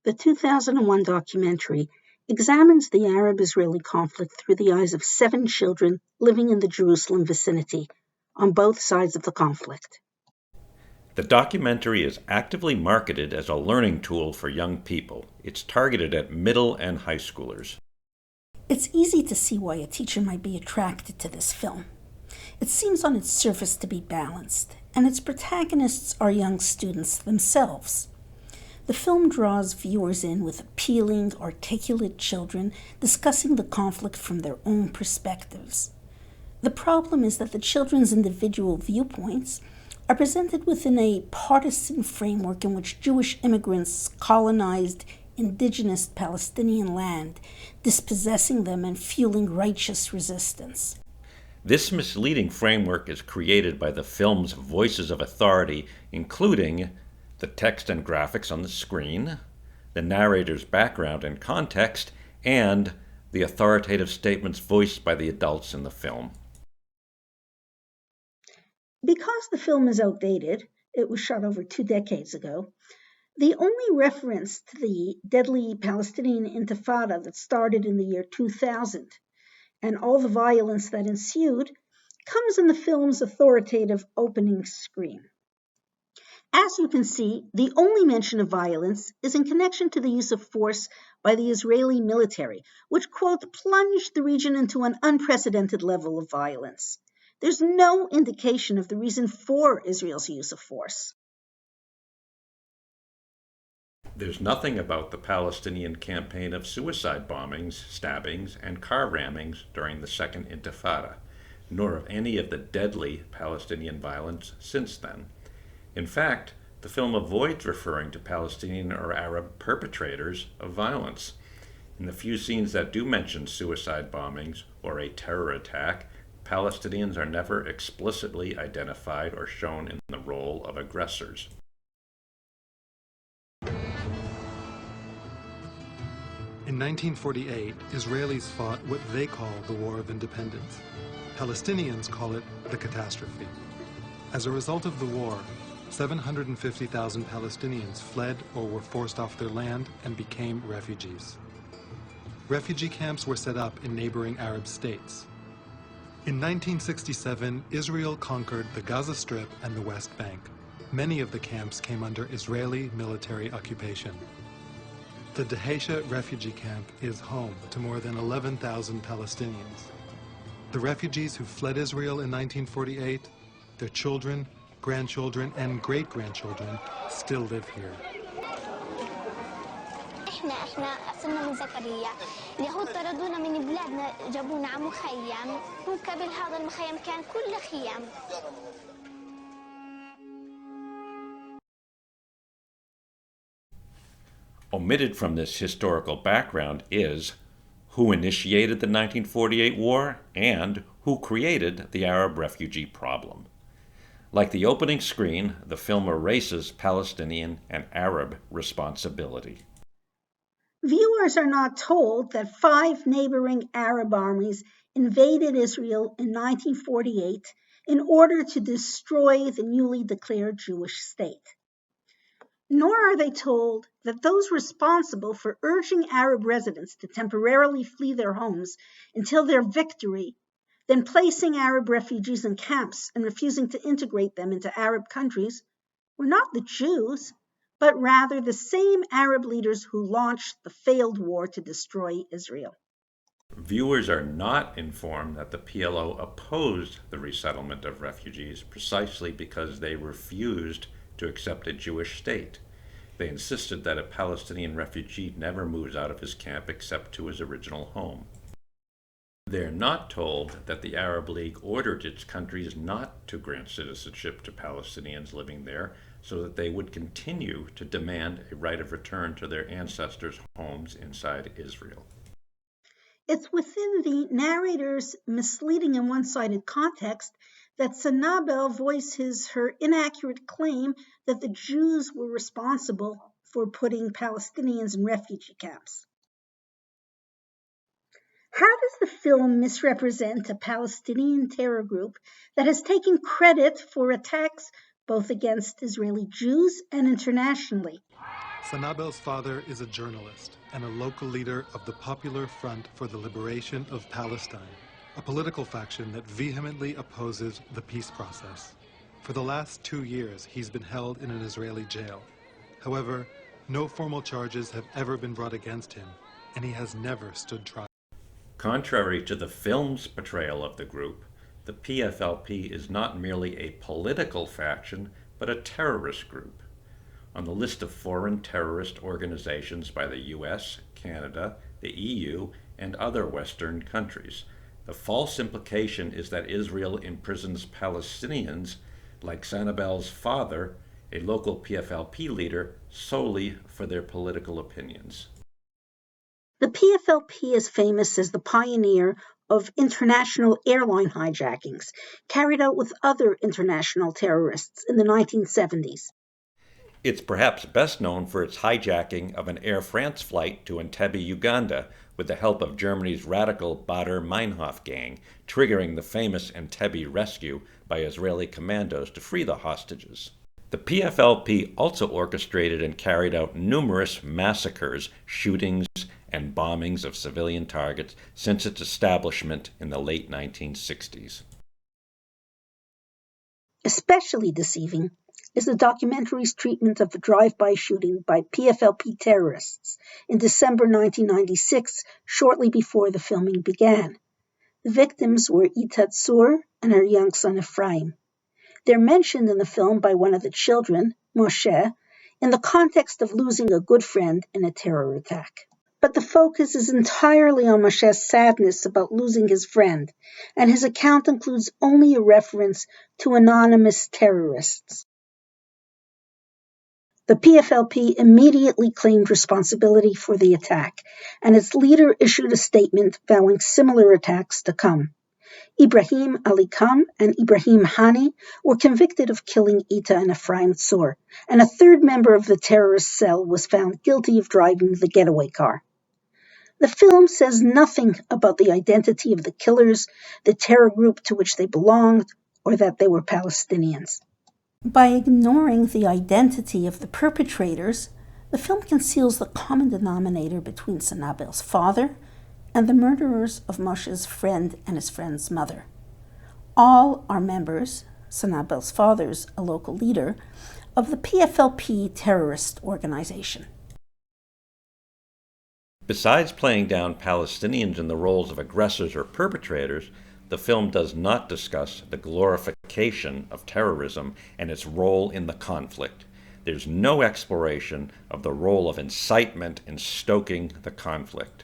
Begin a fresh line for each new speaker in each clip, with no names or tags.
The 2001 documentary examines the Arab-Israeli conflict through the eyes of 7 children living in the Jerusalem vicinity on both sides of the conflict.
The documentary is actively marketed as a learning tool for young people. It's targeted at middle and high schoolers.
It's easy to see why a teacher might be attracted to this film. It seems on its surface to be balanced, and its protagonists are young students themselves. The film draws viewers in with appealing, articulate children discussing the conflict from their own perspectives. The problem is that the children's individual viewpoints are presented within a partisan framework in which Jewish immigrants colonized indigenous Palestinian land, dispossessing them and fueling righteous resistance.
This misleading framework is created by the film's voices of authority, including the text and graphics on the screen, the narrator's background and context, and the authoritative statements voiced by the adults in the film.
Because the film is outdated, it was shot over 2 decades ago, the only reference to the deadly Palestinian Intifada that started in the year 2000 and all the violence that ensued comes in the film's authoritative opening screen. As you can see, the only mention of violence is in connection to the use of force by the Israeli military, which, quote, plunged the region into an unprecedented level of violence. There's no indication of the reason for Israel's use of force.
There's nothing about the Palestinian campaign of suicide bombings, stabbings, and car rammings during the Second Intifada, nor of any of the deadly Palestinian violence since then. In fact, the film avoids referring to Palestinian or Arab perpetrators of violence. In the few scenes that do mention suicide bombings or a terror attack, Palestinians are never explicitly identified or shown in the role of aggressors.
In 1948, Israelis fought what they call the War of Independence. Palestinians call it the catastrophe. As a result of the war, 750,000 Palestinians fled or were forced off their land and became refugees. Refugee camps were set up in neighboring Arab states. In 1967, Israel conquered the Gaza Strip and the West Bank. Many of the camps came under Israeli military occupation. The Dheisheh refugee camp is home to more than 11,000 Palestinians. The refugees who fled Israel in 1948, their children, grandchildren, and great-grandchildren still live here.
احنا أصلنا من زكريا. اليهود طردونا من بلادنا جابونا على مخيم وقبل هذا المخيم كان كله خيام.
Omitted from this historical background is who initiated the 1948 war and who created the Arab refugee problem. Like the opening screen, the film erases Palestinian and Arab responsibility.
Viewers are not told that 5 neighboring Arab armies invaded Israel in 1948 in order to destroy the newly declared Jewish state. Nor are they told that those responsible for urging Arab residents to temporarily flee their homes until their victory, then placing Arab refugees in camps and refusing to integrate them into Arab countries, were not the Jews, but rather the same Arab leaders who launched the failed war to destroy Israel.
Viewers are not informed that the PLO opposed the resettlement of refugees precisely because they refused to accept a Jewish state. They insisted that a Palestinian refugee never moves out of his camp except to his original home. They're not told that the Arab League ordered its countries not to grant citizenship to Palestinians living there so that they would continue to demand a right of return to their ancestors' homes inside Israel.
It's within the narrator's misleading and one-sided context that Sanaa Bell voices her inaccurate claim that the Jews were responsible for putting Palestinians in refugee camps. How does the film misrepresent a Palestinian terror group that has taken credit for attacks both against Israeli Jews and internationally?
Sanabel's father is a journalist and a local leader of the Popular Front for the Liberation of Palestine, a political faction that vehemently opposes the peace process. For the last 2 years, he's been held in an Israeli jail. However, no formal charges have ever been brought against him, and he has never stood trial.
Contrary to the film's portrayal of the group, the PFLP is not merely a political faction, but a terrorist group. On the list of foreign terrorist organizations by the US, Canada, the EU, and other Western countries, the false implication is that Israel imprisons Palestinians like Sanabel's father, a local PFLP leader, solely for their political opinions.
The PFLP is famous as the pioneer of international airline hijackings carried out with other international terrorists in the 1970s.
It's perhaps best known for its hijacking of an Air France flight to Entebbe, Uganda, with the help of Germany's radical Baader Meinhof gang, triggering the famous Entebbe rescue by Israeli commandos to free the hostages. The PFLP also orchestrated and carried out numerous massacres, shootings, and bombings of civilian targets since its establishment in the late 1960s.
Especially deceiving is the documentary's treatment of the drive-by shooting by PFLP terrorists in December 1996, shortly before the filming began. The victims were Ita Tzur and her young son Ephraim. They're mentioned in the film by one of the children, Moshe, in the context of losing a good friend in a terror attack. But the focus is entirely on Moshe's sadness about losing his friend, and his account includes only a reference to anonymous terrorists. The PFLP immediately claimed responsibility for the attack, and its leader issued a statement vowing similar attacks to come. Ibrahim Alikam and Ibrahim Hani were convicted of killing Ita and Ephraim Tzur, and a third member of the terrorist cell was found guilty of driving the getaway car. The film says nothing about the identity of the killers, the terror group to which they belonged, or that they were Palestinians.
By ignoring the identity of the perpetrators, the film conceals the common denominator between Sanabel's father and the murderers of Moshe's friend and his friend's mother. All are members, Sanabel's father's a local leader, of the PFLP terrorist organization.
Besides playing down Palestinians in the roles of aggressors or perpetrators, the film does not discuss the glorification of terrorism and its role in the conflict. There's no exploration of the role of incitement in stoking the conflict.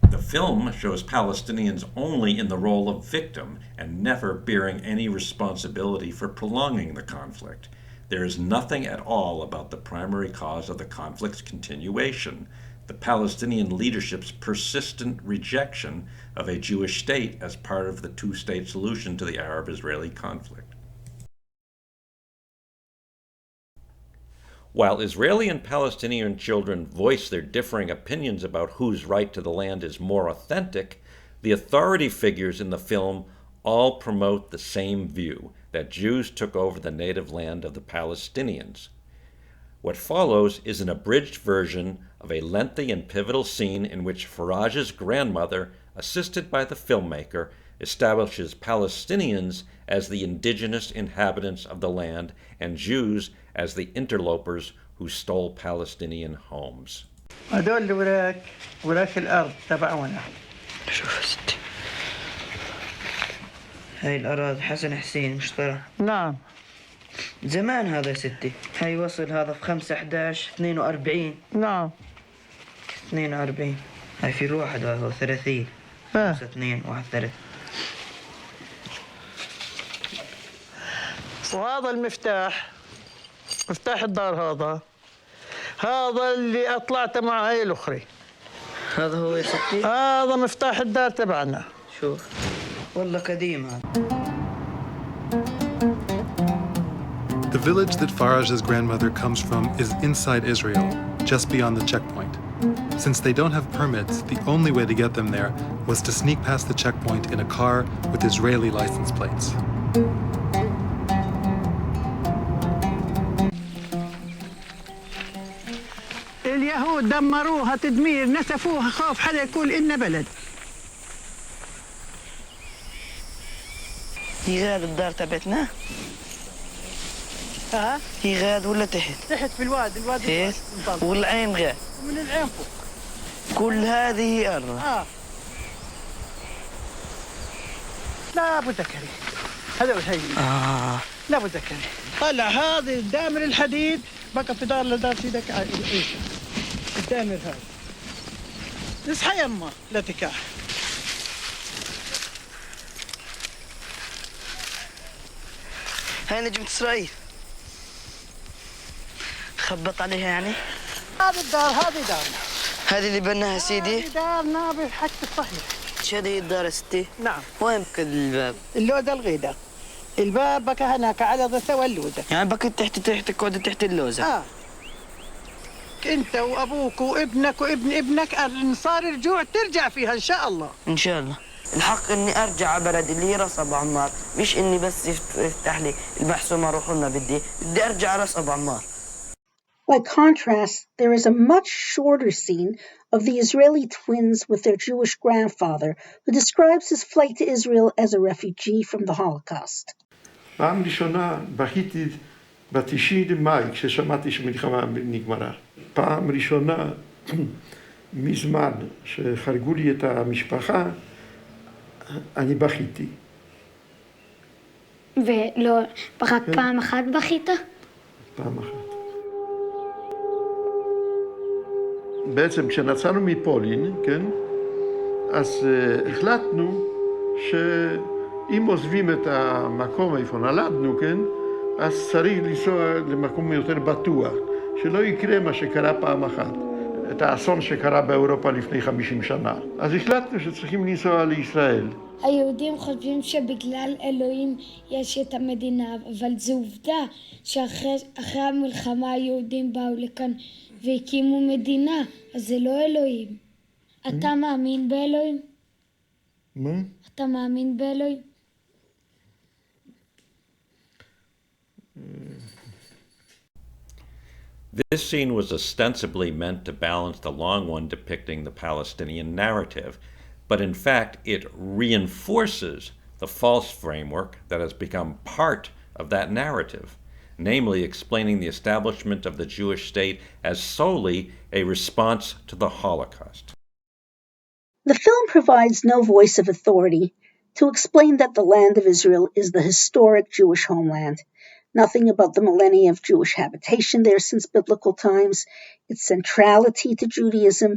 The film shows Palestinians only in the role of victim and never bearing any responsibility for prolonging the conflict. There is nothing at all about the primary cause of the conflict's continuation, the Palestinian leadership's persistent rejection of a Jewish state as part of the two-state solution to the Arab-Israeli conflict. While Israeli and Palestinian children voice their differing opinions about whose right to the land is more authentic, the authority figures in the film all promote the same view, that Jews took over the native land of the Palestinians. What follows is an abridged version of a lengthy and pivotal scene in which Faraj's grandmother, assisted by the filmmaker, establishes Palestinians as the indigenous inhabitants of the land and Jews as the interlopers who stole Palestinian homes.
هذول اللي وراك الأرض تبعونا.
شوف يا ستي، هاي الأراضي حسن حسين مشترى.
نعم.
زمان هذا يا ستي، هاي وصل هذا في 5/11/42.
نعم.
42. هاي في الواحد هذا 30. 5/2/31.
وهذا المفتاح، مفتاح الدار هذا اللي أطلعت مع هاي الأخرى.
هذا هو يا ستي؟
هذا مفتاح الدار تبعنا.
شوف والله قديم هذا.
The village that Faraj's grandmother comes from is inside Israel, just beyond the checkpoint. Since they don't have permits, the only way to get them there was to sneak past the checkpoint in a car with Israeli license plates.
اليهود دمروها تدمير نسفوها خوف حدا يقول إن بلد.
هي غاد الدار تبعتنا؟
ها؟
هي غاد ولا تحت؟
تحت في الواد
هيك؟ والعين غاد؟
من العين فوق.
كل هذه أرض.
لا أبو زكريا هذا هو شيء. لا أبو زكريا طلع هذا الدامر الحديد بقى في دار لدار سيدك عيسى. الدامر هذا. اصحى يما لا تكاح.
هاي نجمة إسرائيل. خبط عليها يعني؟
هذه الدار هذه دارنا.
هذه اللي بناها سيدي؟
هذه دارنا بالحق الصحيح.
شو هذه الدار يا ستي؟
نعم.
وين بكل الباب؟
اللوزة الغيدة. الباب بقى هناك على ضسة واللوزة.
يعني بقى تحت كود تحت اللوزة.
انت وابوك وابنك وابن ابنك صار الجوع ترجع فيها ان شاء الله.
ان شاء الله. الحق اني ارجع على بلدي اللي هي راس ابو عمار، مش اني بس يفتح لي البحث وما اروح لنا بدي ارجع على راس ابو عمار.
By contrast, there is a much shorter scene of the Israeli twins with their Jewish grandfather, who describes his flight to Israel as a refugee from the Holocaust.
פעם ראשונה בכיתי ב9 למאי כששמעתי שמלחמה נגמרה. פעם ראשונה מזמן שחרגו לי את המשפחה, אני בכיתי.
ולא, רק פעם אחת בכית?
פעם אחת. בעצם כשנצאנו מפולין, כן, אז החלטנו שאם עוזבים את המקום איפה נולדנו, כן, אז צריך לנסוע למקום יותר בטוח, שלא יקרה מה שקרה פעם אחת, את האסון שקרה באירופה לפני 50 שנה. אז החלטנו שצריכים לנסוע לישראל.
היהודים חושבים שבגלל אלוהים יש את המדינה, אבל זו עובדה שאחרי המלחמה היהודים באו לכאן והקימו מדינה, אז זה לא אלוהים. אתה מאמין באלוהים?
מה?
אתה מאמין באלוהים?
This scene was ostensibly meant to balance the long one depicting the Palestinian narrative, but in fact it reinforces the false framework that has become part of that narrative, namely explaining the establishment of the Jewish state as solely a response to the Holocaust.
The film provides no voice of authority to explain that the land of Israel is the historic Jewish homeland. Nothing about the millennia of Jewish habitation there since biblical times, its centrality to Judaism,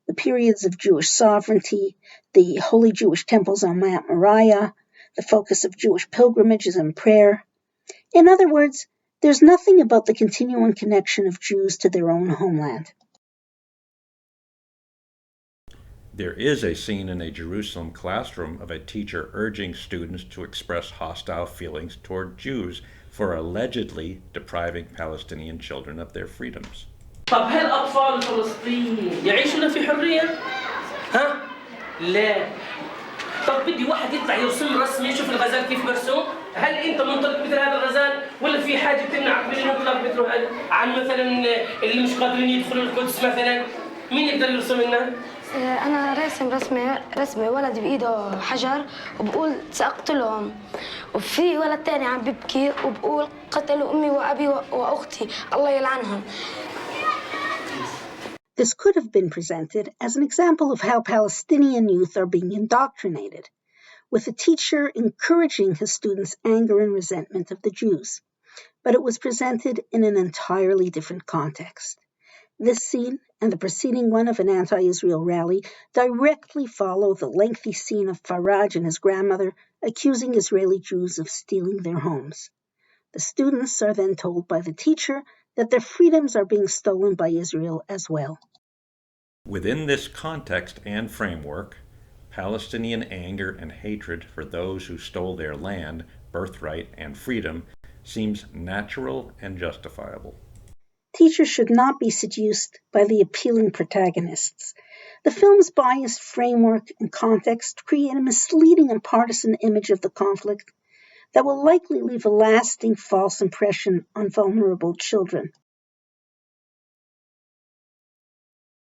the periods of Jewish sovereignty, the holy Jewish temples on Mount Moriah, the focus of Jewish pilgrimages and prayer. In other words, there's nothing about the continuing connection of Jews to their own homeland.
There is a scene in a Jerusalem classroom of a teacher urging students to express hostile feelings toward Jews for allegedly depriving Palestinian children of their freedoms.
طب هل الأطفال الفلسطينيين يعيشون في حرية؟ ها؟ لا. طب بدي واحد يطلع يرسم رسم يشوف الغزال كيف مرسوم؟ هل أنت منطلق مثل هذا الغزال؟ ولا في حاجة تمنعك من الانطلاق مثل هذا؟ عن مثلا اللي مش قادرين يدخلوا القدس مثلا؟ مين يقدر يرسم لنا؟
أنا راسم رسمة ولد بإيده حجر وبقول سأقتلهم، وفي ولد تاني عم ببكي وبقول قتلوا أمي وأبي وأختي الله يلعنهم.
This could have been presented as an example of how Palestinian youth are being indoctrinated, with the teacher encouraging his students' anger and resentment of the Jews. But it was presented in an entirely different context. This scene and the preceding one of an anti-Israel rally directly follow the lengthy scene of Faraj and his grandmother accusing Israeli Jews of stealing their homes. The students are then told by the teacher that their freedoms are being stolen by Israel as well.
Within this context and framework, Palestinian anger and hatred for those who stole their land, birthright, and freedom seems natural and justifiable.
Teachers should not be seduced by the appealing protagonists. The film's biased framework and context create a misleading and partisan image of the conflict that will likely leave a lasting false impression on vulnerable children.